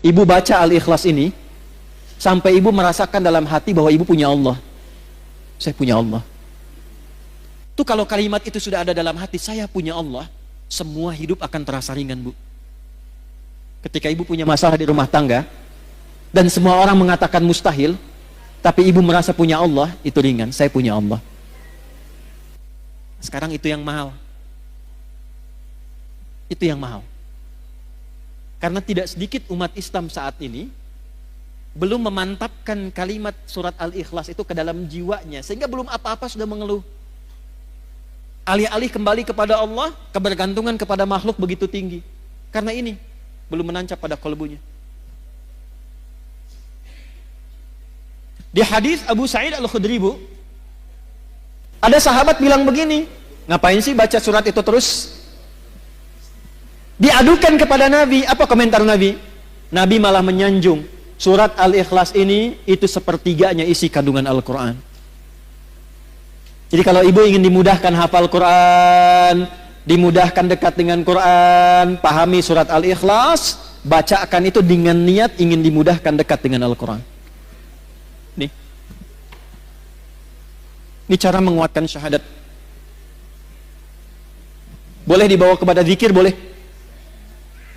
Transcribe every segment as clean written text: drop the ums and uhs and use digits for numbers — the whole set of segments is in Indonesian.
Ibu baca Al-Ikhlas ini sampai ibu merasakan dalam hati bahwa ibu punya Allah. Saya punya Allah. Tuh kalau kalimat itu sudah ada dalam hati, saya punya Allah, semua hidup akan terasa ringan, Bu. Ketika ibu punya masalah di rumah tangga dan semua orang mengatakan mustahil, tapi ibu merasa punya Allah, itu ringan. Saya punya Allah. Sekarang itu yang mahal. Itu yang mahal. Karena tidak sedikit umat Islam saat ini belum memantapkan kalimat surat Al-Ikhlas itu ke dalam jiwanya, sehingga belum apa-apa sudah mengeluh. Alih-alih kembali kepada Allah, kebergantungan kepada makhluk begitu tinggi. Karena ini belum menancap pada kolbunya. Di hadis Abu Sa'id Al-Khudri, Bu, ada sahabat bilang begini, ngapain sih baca surat itu terus? Diadukan kepada Nabi. Apa komentar Nabi? Nabi malah menyanjung, surat Al-Ikhlas ini itu sepertiganya isi kandungan Al-Quran. Jadi kalau ibu ingin dimudahkan hafal Quran, dimudahkan dekat dengan Quran, pahami surat Al-Ikhlas, bacakan itu dengan niat ingin dimudahkan dekat dengan Al-Quran. Ini cara menguatkan syahadat. Boleh dibawa kepada zikir, boleh.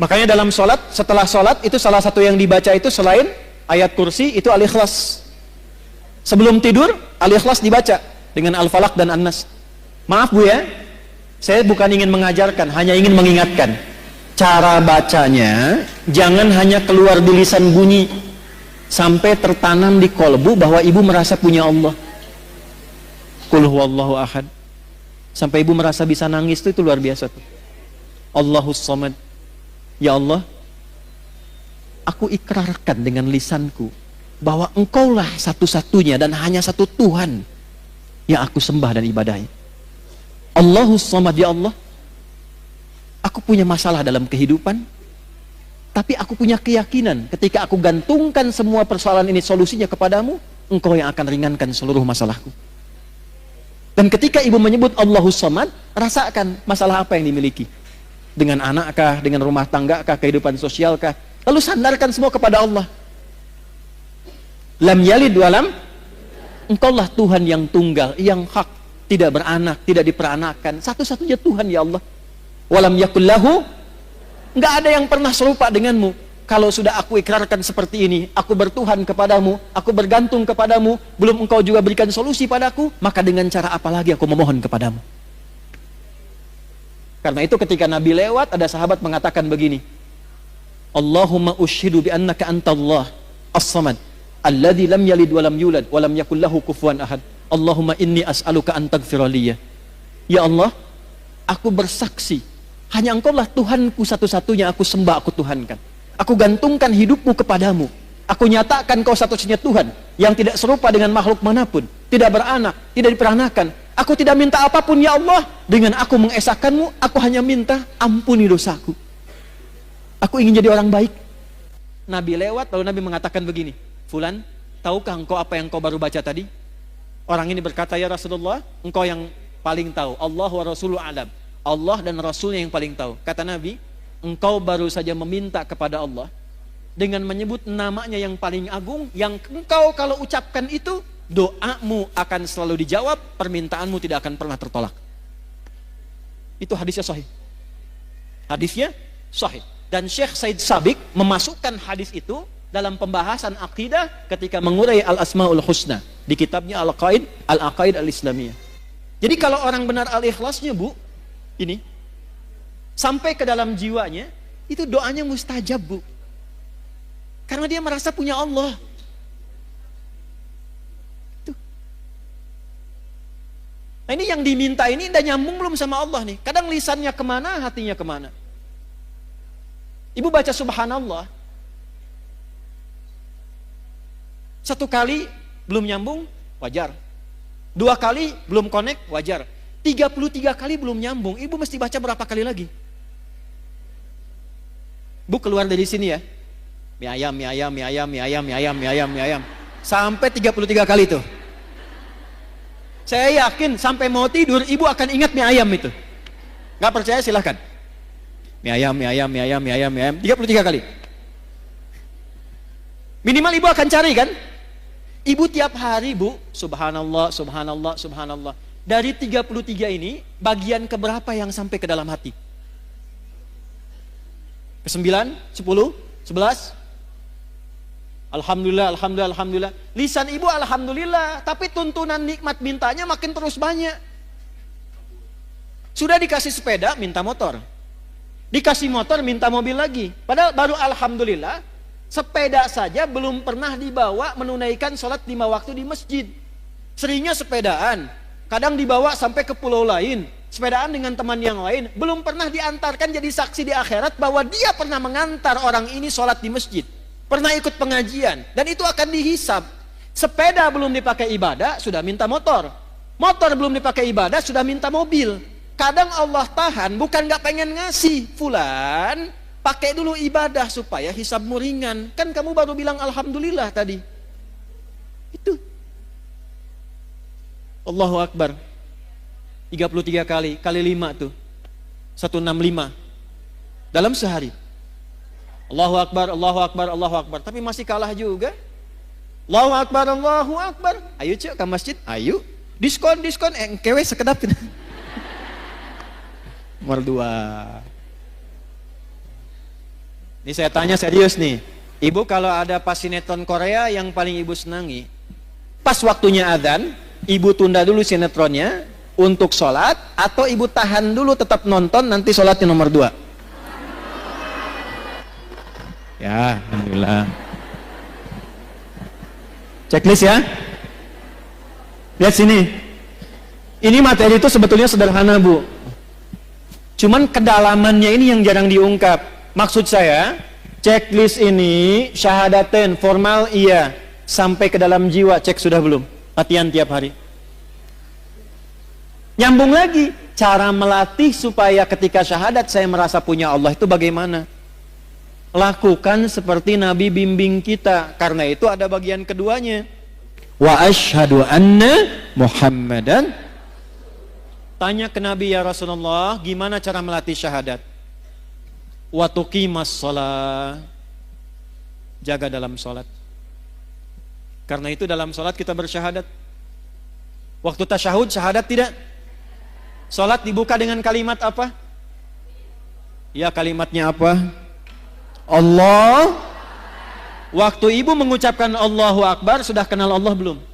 Makanya dalam sholat, setelah sholat itu salah satu yang dibaca itu selain ayat kursi itu Al-Ikhlas. Sebelum tidur Al-Ikhlas dibaca dengan Al-Falaq dan An-Nas. Maaf Bu ya, saya bukan ingin mengajarkan, hanya ingin mengingatkan. Cara bacanya jangan hanya keluar di lisan bunyi, sampai tertanam di kolbu bahwa ibu merasa punya Allah. Qul huwallahu ahad. Sampai ibu merasa bisa nangis itu luar biasa tuh. Allahus samad. Ya Allah, aku ikrarkan dengan lisanku bahwa Engkaulah satu-satunya dan hanya satu Tuhan yang aku sembah dan ibadahi. Allahus samad, ya Allah, aku punya masalah dalam kehidupan, tapi aku punya keyakinan ketika aku gantungkan semua persoalan ini solusinya kepadamu, Engkau yang akan ringankan seluruh masalahku. Dan ketika ibu menyebut Allahus samad, rasakan masalah apa yang dimiliki. Dengan anakkah, dengan rumah tanggakah, kehidupan sosialkah, lalu sandarkan semua kepada Allah. Lam yalid walam, Engkaulah Tuhan yang tunggal, yang hak, tidak beranak, tidak diperanakan, satu-satunya Tuhan ya Allah. Walam yakul lahu, enggak ada yang pernah serupa denganmu. Kalau sudah aku ikrarkan seperti ini, aku bertuhan kepadamu, aku bergantung kepadamu, belum Engkau juga berikan solusi padaku, maka dengan cara apa lagi aku memohon kepadamu? Karena itu ketika Nabi lewat, ada sahabat mengatakan begini, Allahumma ushidu bi annaka antallah as-samad alladzi lam yalid wa lam yulad wa lam yakul lahu kufuwan ahad. Allahumma inni as'aluka an taghfira li. Ya Allah, aku bersaksi hanya Engkaulah Tuhanku satu-satunya, aku sembah, aku tuhankan. Aku gantungkan hidupku kepadamu. Aku nyatakan Kau satu-satunya Tuhan yang tidak serupa dengan makhluk manapun, tidak beranak, tidak diperanakan. Aku tidak minta apapun ya Allah. Dengan aku mengesahkanmu, aku hanya minta ampuni dosaku. Aku ingin jadi orang baik. Nabi lewat, lalu Nabi mengatakan begini, Fulan, tahukah engkau apa yang kau baru baca tadi? Orang ini berkata, ya Rasulullah, engkau yang paling tahu. Allah wa Rasulu a'lam. Allah dan Rasulnya yang paling tahu. Kata Nabi, engkau baru saja meminta kepada Allah dengan menyebut namanya yang paling agung, yang engkau kalau ucapkan itu, doamu akan selalu dijawab, permintaanmu tidak akan pernah tertolak. Itu hadisnya sahih. Hadisnya sahih. Dan Syekh Said Sabiq memasukkan hadis itu dalam pembahasan akidah ketika mengurai Al-Asmaul Husna di kitabnya Al-Aqaid Al-Islamiyah. Jadi kalau orang benar Al-Ikhlasnya, Bu, ini sampai ke dalam jiwanya, itu doanya mustajab, Bu. Karena dia merasa punya Allah. Nah, ini yang diminta ini udah nyambung belum sama Allah nih? Kadang lisannya kemana, hatinya kemana. Ibu baca subhanallah, satu kali belum nyambung, wajar. Dua kali belum connect, wajar. 33 kali belum nyambung, ibu mesti baca berapa kali lagi? Bu keluar dari sini ya, mie ayam, mie ayam, mie ayam, mie ayam, mie ayam, mie ayam, mie ayam, sampai 33 kali tuh. Saya yakin sampai mau tidur ibu akan ingat mie ayam itu. Gak percaya silahkan. Mie ayam, mie ayam, mie ayam, mie ayam, mie ayam, 33 kali. Minimal ibu akan cari kan? Ibu tiap hari, Bu, subhanallah, subhanallah, subhanallah. Dari 33 ini, bagian keberapa yang sampai ke dalam hati? Ke-9, 10, 11? Alhamdulillah, alhamdulillah, alhamdulillah. Lisan ibu alhamdulillah, tapi tuntunan nikmat mintanya makin terus banyak. Sudah dikasih sepeda, minta motor. Dikasih motor, minta mobil lagi. Padahal baru alhamdulillah, sepeda saja belum pernah dibawa menunaikan sholat 5 waktu di masjid. Seringnya sepedaan, kadang dibawa sampai ke pulau lain, sepedaan dengan teman yang lain, belum pernah diantarkan jadi saksi di akhirat bahwa dia pernah mengantar orang ini sholat di masjid, pernah ikut pengajian, dan itu akan dihisab. Sepeda belum dipakai ibadah, sudah minta motor. Motor belum dipakai ibadah, sudah minta mobil. Kadang Allah tahan, bukan gak pengen ngasih. Fulan, pakai dulu ibadah supaya hisabmu ringan. Kan kamu baru bilang alhamdulillah tadi. Itu. Allahu Akbar. 33 kali, kali 5 tuh. 165. Dalam sehari. Allahu Akbar, Allahu Akbar, Allahu Akbar. Tapi masih kalah juga. Allahu Akbar, Allahu Akbar. Ayo cek ke masjid, ayo. Diskon, diskon, kewe sekedap. Nomor 2. Ini saya tanya serius nih. Ibu kalau ada pas sinetron Korea yang paling ibu senangi, pas waktunya adzan, ibu tunda dulu sinetronnya untuk sholat, atau ibu tahan dulu tetap nonton, nanti sholatnya nomor 2? Ya, alhamdulillah. Checklist ya. Lihat sini. Ini materi itu sebetulnya sederhana, Bu. Cuman kedalamannya ini yang jarang diungkap. Maksud saya, checklist ini syahadaten formal iya, sampai ke dalam jiwa cek sudah belum? Latihan tiap hari. Nyambung lagi, cara melatih supaya ketika syahadat saya merasa punya Allah itu bagaimana? Lakukan seperti Nabi bimbing kita. Karena itu ada bagian keduanya. Wa asyhadu anna Muhammadan. Tanya ke Nabi, ya Rasulullah, gimana cara melatih syahadat? Wa tuqimas shalah. Jaga dalam salat. Karena itu dalam salat kita bersyahadat. Waktu tasyahud syahadat tidak? Salat dibuka dengan kalimat apa? Ya, kalimatnya apa? Allah. Waktu ibu mengucapkan Allahu Akbar, sudah kenal Allah belum?